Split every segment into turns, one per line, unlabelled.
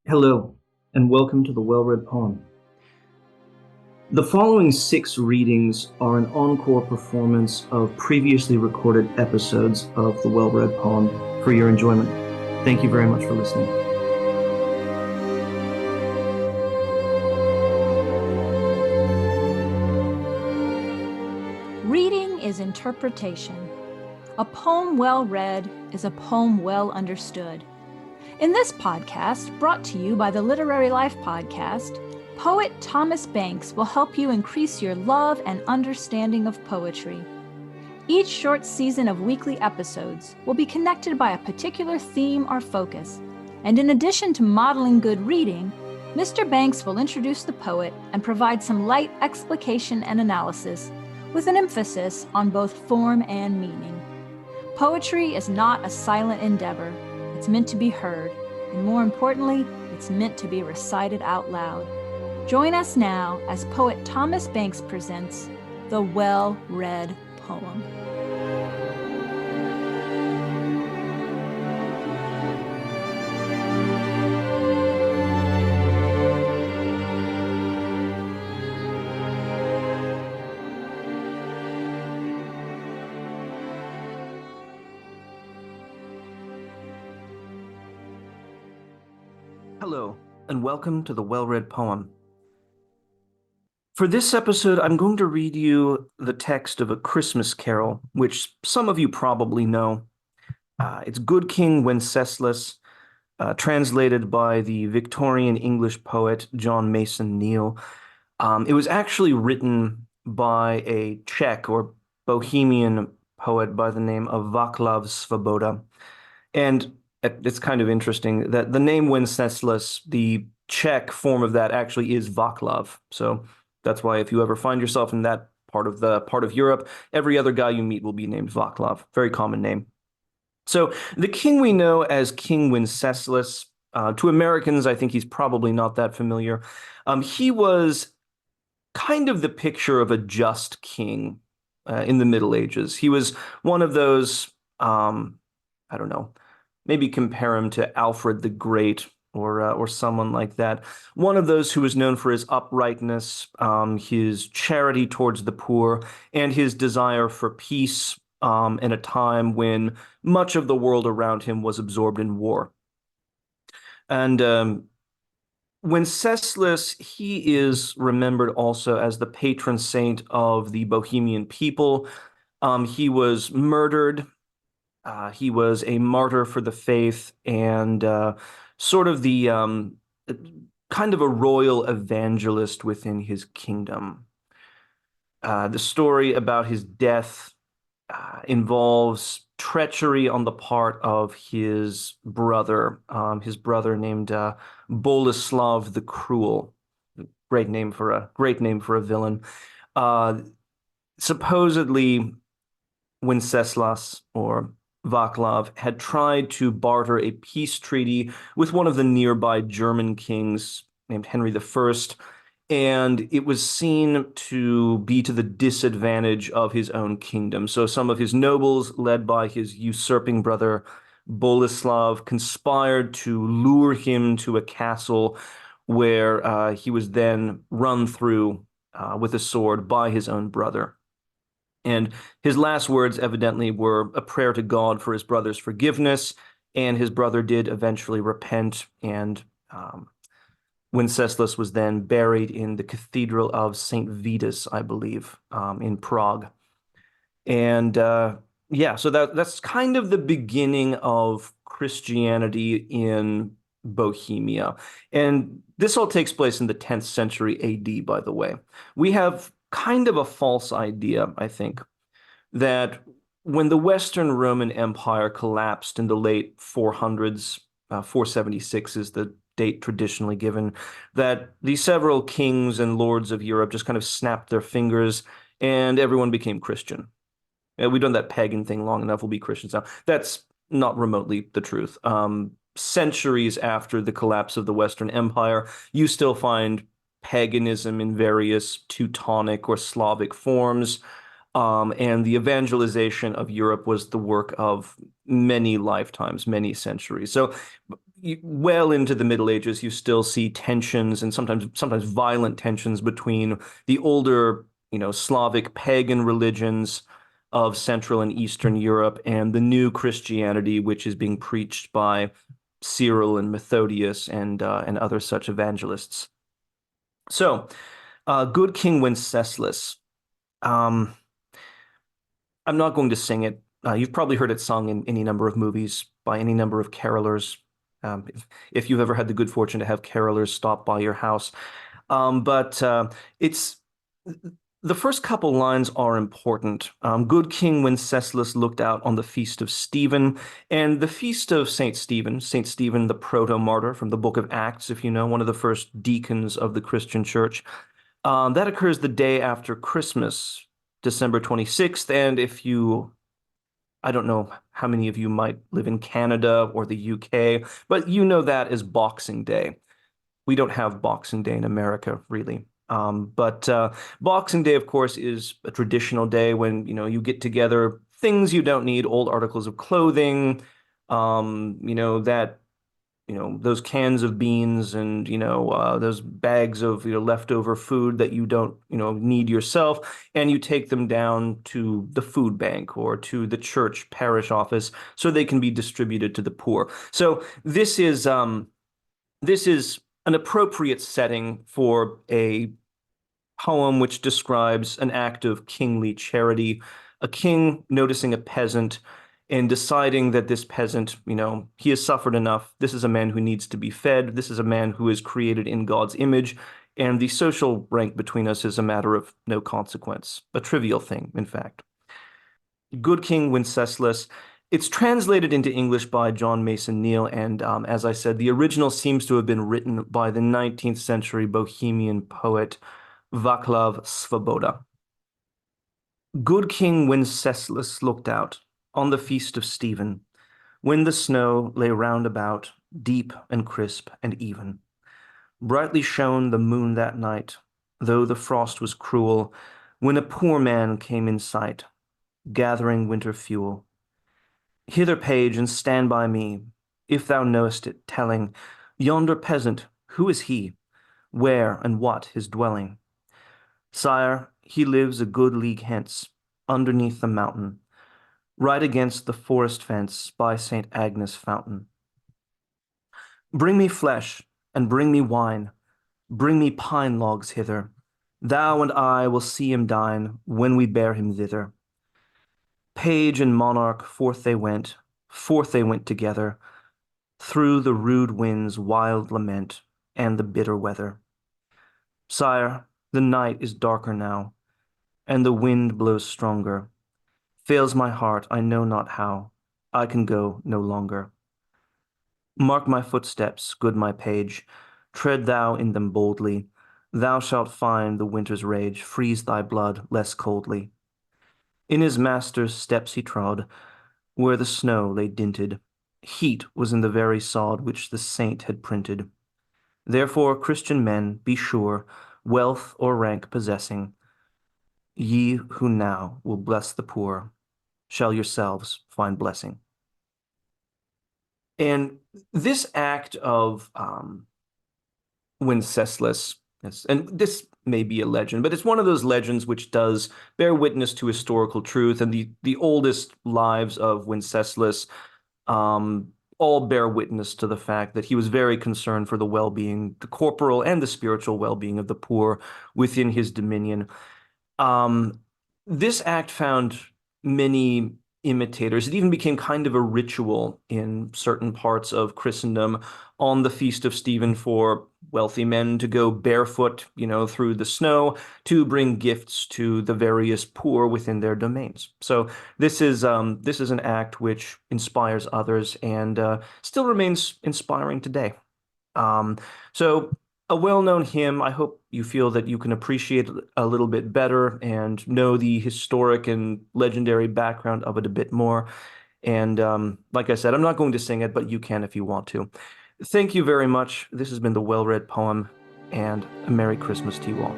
Hello, and welcome to the Well-Read Poem. The following 6 readings are an encore performance of previously recorded episodes of the Well-Read Poem for your enjoyment. Thank you very much for listening.
Reading is interpretation. A poem well read is a poem well understood. In this podcast, brought to you by the Literary Life Podcast, poet Thomas Banks will help you increase your love and understanding of poetry. Each short season of weekly episodes will be connected by a particular theme or focus, and in addition to modeling good reading, Mr. Banks will introduce the poet and provide some light explication and analysis, with an emphasis on both form and meaning. Poetry is not a silent endeavor. It's meant to be heard, and more importantly, it's meant to be recited out loud. Join us now as poet Thomas Banks presents the Well-Read Poem.
Hello, and welcome to the Well-Read Poem. For this episode, I'm going to read you the text of A Christmas Carol, which some of you probably know. It's Good King Wenceslas, translated by the Victorian English poet John Mason Neale. It was actually written by a Czech or Bohemian poet by the name of Vaclav Svoboda. And it's kind of interesting that the name Wenceslas, the Czech form of that actually is Vaclav. So that's why if you ever find yourself in that part of Europe, every other guy you meet will be named Vaclav. Very common name. So the king we know as King Wenceslas, to Americans, I think he's probably not that familiar. He was kind of the picture of a just king in the Middle Ages. He was one of those, I don't know, maybe compare him to Alfred the Great or someone like that. One of those who was known for his uprightness, his charity towards the poor, and his desire for peace in a time when much of the world around him was absorbed in war. And Wenceslas, he is remembered also as the patron saint of the Bohemian people. He was murdered. He was a martyr for the faith and sort of the kind of a royal evangelist within his kingdom. The story about his death involves treachery on the part of his brother named Boleslav the Cruel. Great name for a villain. Supposedly, Wenceslas or Vaclav had tried to barter a peace treaty with one of the nearby German kings named Henry I, and it was seen to be to the disadvantage of his own kingdom. So some of his nobles, led by his usurping brother Boleslav, conspired to lure him to a castle where he was then run through with a sword by his own brother. And his last words evidently were a prayer to God for his brother's forgiveness, and his brother did eventually repent, and Wenceslas was then buried in the Cathedral of St. Vitus, I believe, in Prague. And yeah, so that's kind of the beginning of Christianity in Bohemia. And this all takes place in the 10th century AD, by the way. We have kind of a false idea, I think, that when the Western Roman Empire collapsed in the late 400s, 476 is the date traditionally given, that the several kings and lords of Europe just kind of snapped their fingers and everyone became Christian. We've done that pagan thing long enough, we'll be Christians now. That's not remotely the truth. Centuries after the collapse of the Western Empire, you still find paganism in various Teutonic or Slavic forms. And the evangelization of Europe was the work of many lifetimes, many centuries. So well into the Middle Ages, you still see tensions and sometimes violent tensions between the older, Slavic pagan religions of Central and Eastern Europe and the new Christianity, which is being preached by Cyril and Methodius and other such evangelists. So, good King Wenceslas. Um, I'm not going to sing it. You've probably heard it sung in any number of movies by any number of carolers. If you've ever had the good fortune to have carolers stop by your house. But it's the first couple lines are important. Good King Wenceslas looked out on the feast of Stephen and the feast of Saint Stephen, the proto-martyr from the book of Acts, if you know, one of the first deacons of the Christian church. That occurs the day after Christmas, December 26th. And I don't know how many of you might live in Canada or the UK, but you know that as Boxing Day. We don't have Boxing Day in America, really. But Boxing Day, of course, is a traditional day when, you get together things you don't need, old articles of clothing, that those cans of beans and those bags of leftover food that you don't need yourself, and you take them down to the food bank or to the church parish office so they can be distributed to the poor. So this is an appropriate setting for a poem which describes an act of kingly charity, a king noticing a peasant and deciding that this peasant, he has suffered enough. This is a man who needs to be fed. This is a man who is created in God's image. And the social rank between us is a matter of no consequence, a trivial thing, in fact. Good King Wenceslas. It's translated into English by John Mason Neale, and as I said, the original seems to have been written by the 19th century Bohemian poet Vaclav Svoboda. Good King Wenceslas looked out on the feast of Stephen, when the snow lay round about, deep and crisp and even. Brightly shone the moon that night, though the frost was cruel, when a poor man came in sight, gathering winter fuel. Hither, page, and stand by me, if thou knowest it, telling, yonder peasant, who is he? Where and what his dwelling? Sire, he lives a good league hence, underneath the mountain, right against the forest fence by Saint Agnes fountain. Bring me flesh, and bring me wine, bring me pine logs hither. Thou and I will see him dine, when we bear him thither. Page and monarch, forth they went together, through the rude wind's wild lament, and the bitter weather. Sire, the night is darker now, and the wind blows stronger. Fails my heart, I know not how, I can go no longer. Mark my footsteps, good my page, tread thou in them boldly. Thou shalt find the winter's rage freeze thy blood less coldly. In his master's steps he trod, where the snow lay dinted. Heat was in the very sod which the saint had printed. Therefore, Christian men, be sure, wealth or rank possessing, ye who now will bless the poor, shall yourselves find blessing. And this act of Wenceslas, and this may be a legend, but it's one of those legends which does bear witness to historical truth, and the oldest lives of Wenceslas all bear witness to the fact that he was very concerned for the well-being, the corporal and the spiritual well-being of the poor within his dominion. This act found many imitators. It even became kind of a ritual in certain parts of Christendom on the Feast of Stephen for wealthy men to go barefoot, through the snow to bring gifts to the various poor within their domains. So this is an act which inspires others and still remains inspiring today. So a well-known hymn. I hope you feel that you can appreciate it a little bit better and know the historic and legendary background of it a bit more. And like I said, I'm not going to sing it, but you can if you want to. Thank you very much. This has been the Well-Read Poem, and a Merry Christmas to you all.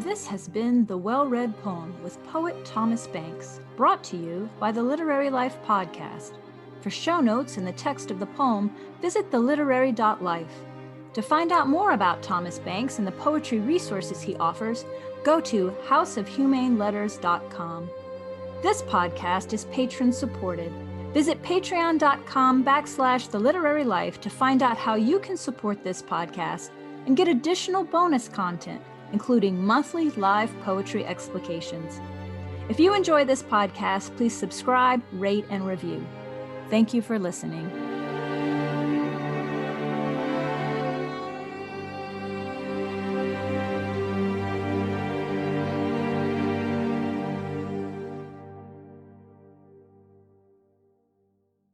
This has been The Well-Read Poem with poet Thomas Banks, brought to you by the Literary Life podcast. For show notes and the text of the poem, visit theliterary.life. To find out more about Thomas Banks and the poetry resources he offers, go to houseofhumaneletters.com. This podcast is patron-supported. Visit patreon.com/theliterarylife to find out how you can support this podcast and get additional bonus content, including monthly live poetry explications. If you enjoy this podcast, please subscribe, rate, and review. Thank you for listening.